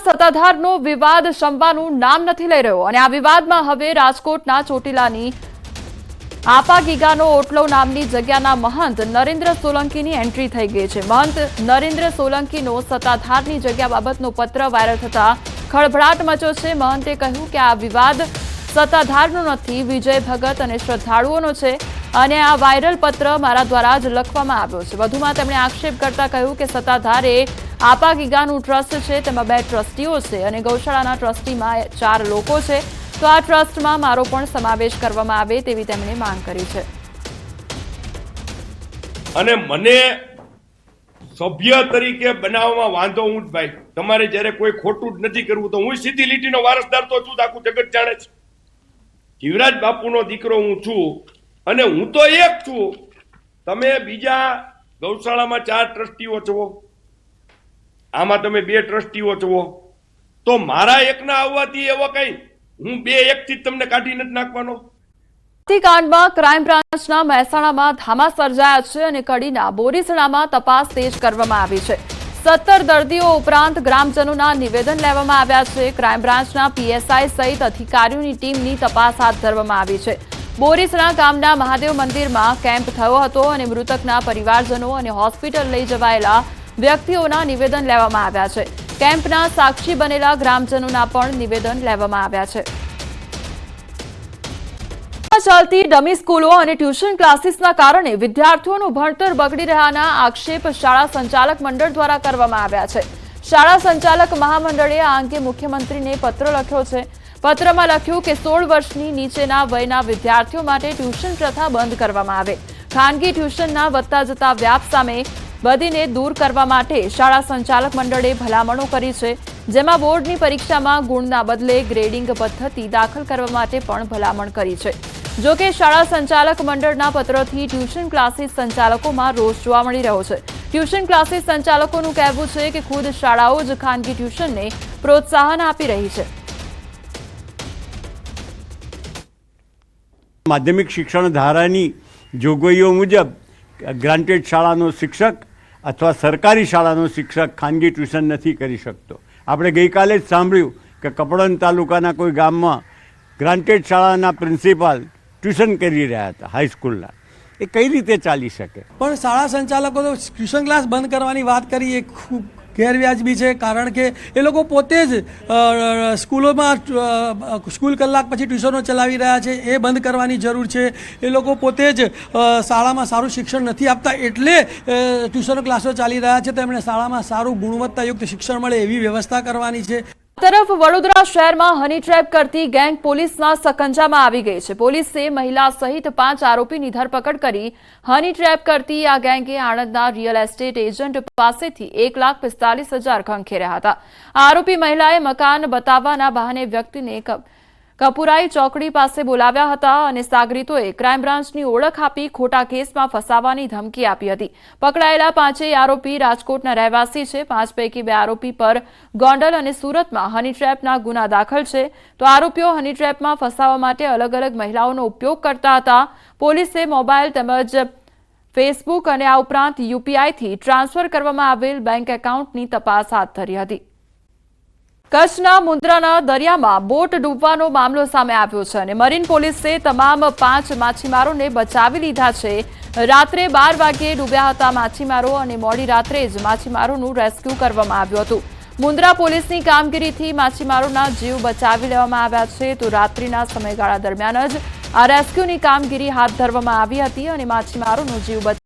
સત્તાધારનો વિવાદ શમવાનું નામ નથી લઈ રહ્યો અને આ વિવાદમાં હવે રાજકોટના ચોટીલાની આપાગીગાનો ઓટલો નામની જગ્યાના મહંત નરેન્દ્ર સોલંકીની એન્ટ્રી થઈ ગઈ છે। મહંત નરેન્દ્ર સોલંકીનો સત્તાધારની જગ્યા બાબતનો પત્ર વાયરલ થતા ખળભળાટ મચ્યો છે। મહંતે કહ્યું કે આ વિવાદ સત્તાધારનો નથી, વિજય ભગત અને શ્રદ્ધાળુઓનો છે અને આ વાયરલ પત્ર મારા દ્વારા જ લખવામાં આવ્યો છે। વધુમાં તેમણે આક્ષેપ કરતા કહ્યું કે સત્તાધારે આપાગીગાનું ટ્રસ્ટ છે, તેમાં 2 ટ્રસ્ટીઓ છે અને ગૌશાળાના ટ્રસ્ટીમાં 4 લોકો છે, તો આ ટ્રસ્ટમાં મારો પણ સમાવેશ કરવામાં આવે તેવી તેમણે માંગ કરી છે। અને મને સભ્ય તરીકે બનાવવામાં વાંધો હું જ ભાઈ, તમારે જ્યારે કોઈ ખોટું જ નથી કરવું તો હું સીધી લીટીનો વારસદાર તો છું, આખું જગત જાણે છે। જીવરાજ બાપુનો દીકરો હું છું અને હું તો એક છું, તમે બીજા ગૌશાળામાં 4 ટ્રસ્ટીઓ છો, આમાં તમે 2 ટ્રસ્ટીઓ છો, તો મારા એકના આવવાથી એવો કઈ હું 2 એકથી તમને કાઢી નથી નાખવાનો। કાંડમાં ક્રાઇમ બ્રાન્ચના મહેસાણામાં ધામા સર્જાયા છે અને કડીના બોરીસણામાં તપાસ તેજ કરવામાં આવી છે। 17 દર્દીઓ ઉપરાંત ગ્રામજનોના નિવેદન લેવામાં આવ્યા છે। ક્રાઇમ બ્રાન્ચના પીએસઆઈ સહિત અધિકારીઓની ટીમની તપાસ હાથ ધરવામાં આવી છે। બોરીસણા ગામના મહાદેવ મંદિરમાં કેમ્પ થયો હતો અને મૃતકના પરિવારજનો અને હોસ્પિટલ લઈ જવાયેલા વ્યક્તિઓના નિવેદન લેવામાં આવ્યા છે। કેમ્પના સાક્ષી બનેલા ગ્રામજનોના પણ નિવેદન લેવામાં આવ્યા છે। ચાલતી ડમી સ્કૂલો અને ટ્યુશન ક્લાસીસના કારણે વિદ્યાર્થીઓનું ભણતર બગડી રહ્યાના આક્ષેપ શાળા સંચાલક મંડળ દ્વારા કરવામાં આવ્યા છે। શાળા સંચાલક મહામંડળે આ અંગે મુખ્યમંત્રીને પત્ર લખ્યો છે। પત્રમાં લખ્યું કે 16 વર્ષની નીચેના વયના વિદ્યાર્થીઓ માટે ટ્યુશન પ્રથા બંધ કરવામાં આવે। ખાનગી ટ્યુશનના વધતા જતા વ્યાપ સામે બધીને દૂર કરવા માટે શાળા સંચાલક મંડળે ભલામણો કરી છે, જેમાં બોર્ડની પરીક્ષામાં ગુણના બદલે ગ્રેડિંગ પદ્ધતિ દાખલ કરવા માટે પણ ભલામણ કરી છે। જો કે શાળા સંચાલક મંડળના પત્રથી ટ્યુશન ક્લાસીસ સંચાલકોમાં રોષ જોવા મળી રહ્યો છે। ટ્યુશન ક્લાસીસ સંચાલકોનું કહેવું છે કે ખુદ શાળાઓ જ ખાનગી ટ્યુશનને પ્રોત્સાહન આપી રહી છે। માધ્યમિક શિક્ષણ ધારાની જોગવાઈઓ મુજબ ગ્રાન્ટેડ શાળાનો શિક્ષક અથવા સરકારી શાળાનો શિક્ષક ખાનગી ટ્યુશન નથી કરી શકતો। આપણે ગઈકાલે જ સાંભળ્યું કે કપડવંજ તાલુકાના કોઈ ગામમાં ગ્રાન્ટેડ શાળાના પ્રિન્સિપાલ ટ્યુશન કરી રહ્યા હતા હાઈસ્કૂલના, એ કઈ રીતે ચાલી શકે? પણ શાળા સંચાલકો તો ટ્યુશન ક્લાસ બંધ કરવાની વાત કરી એ ખૂબ ગેરવ્યાજબી છે, કારણ કે એ લોકો પોતે જ સ્કૂલોમાં સ્કૂલ કલાક પછી ટ્યુશનો ચલાવી રહ્યા છે, એ બંધ કરવાની જરૂર છે। એ લોકો પોતે જ શાળામાં સારું શિક્ષણ નથી આપતા એટલે ટ્યુશન ક્લાસો ચાલી રહ્યા છે, તો એમણે શાળામાં સારું ગુણવત્તાયુક્ત શિક્ષણ મળે એવી વ્યવસ્થા કરવાની છે। તરફ વડોદરા શહેરમાં હની ટ્રેપ કરતી ગેંગ પોલીસના સકંજામાં આવી ગઈ છે। પોલીસે મહિલા સહિત 5 આરોપીની ધરપકડ કરી। હની ટ્રેપ કરતી આ ગેંગે આણંદના રિયલ એસ્ટેટ એજન્ટ પાસેથી 1,45,000 ખંખેર્યા હતા। આરોપી મહિલાએ મકાન બતાવવાના બહાને વ્યક્તિને કપુરાઈ ચોકડી પાસે બોલાવ્યા હતા અને સાગરીતોએ ક્રાઇમ બ્રાન્ચની ઓળખ આપી ખોટા કેસમાં ફસાવાની ધમકી આપી હતી। પકડાયેલા 5 આરોપી રાજકોટના રહેવાસી છે। 5 પૈકી 2 આરોપી પર ગોંડલ અને સુરતમાં હની ટ્રેપના ગુના દાખલ છે, તો આરોપીઓ હની ટ્રેપમાં ફસાવા માટે અલગ અલગ મહિલાઓનો ઉપયોગ કરતા હતા। પોલીસે મોબાઈલ તેમજ ફેસબુક અને આ ઉપરાંત યુપીઆઈથી ટ્રાન્સફર કરવામાં આવેલ બેંક એકાઉન્ટની તપાસ હાથ ધરી હતી। કચ્છના મુન્દ્રાના દરિયામાં બોટ ડૂબવાનો મામલો સામે આવ્યો છે અને મરીન પોલીસે તમામ 5 માછીમારોને બચાવી લીધા છે। રાત્રે 12 વાગ્યે ડૂબ્યા હતા માછીમારો અને મોડી રાત્રે જ માછીમારોનું રેસ્ક્યુ કરવામાં આવ્યું હતું। મુન્દ્રા પોલીસની કામગીરીથી માછીમારોના જીવ બચાવી લેવામાં આવ્યા છે, તો રાત્રિના સમયગાળા દરમિયાન જ આ રેસ્ક્યુની કામગીરી હાથ ધરવામાં આવી હતી અને માછીમારોનો જીવ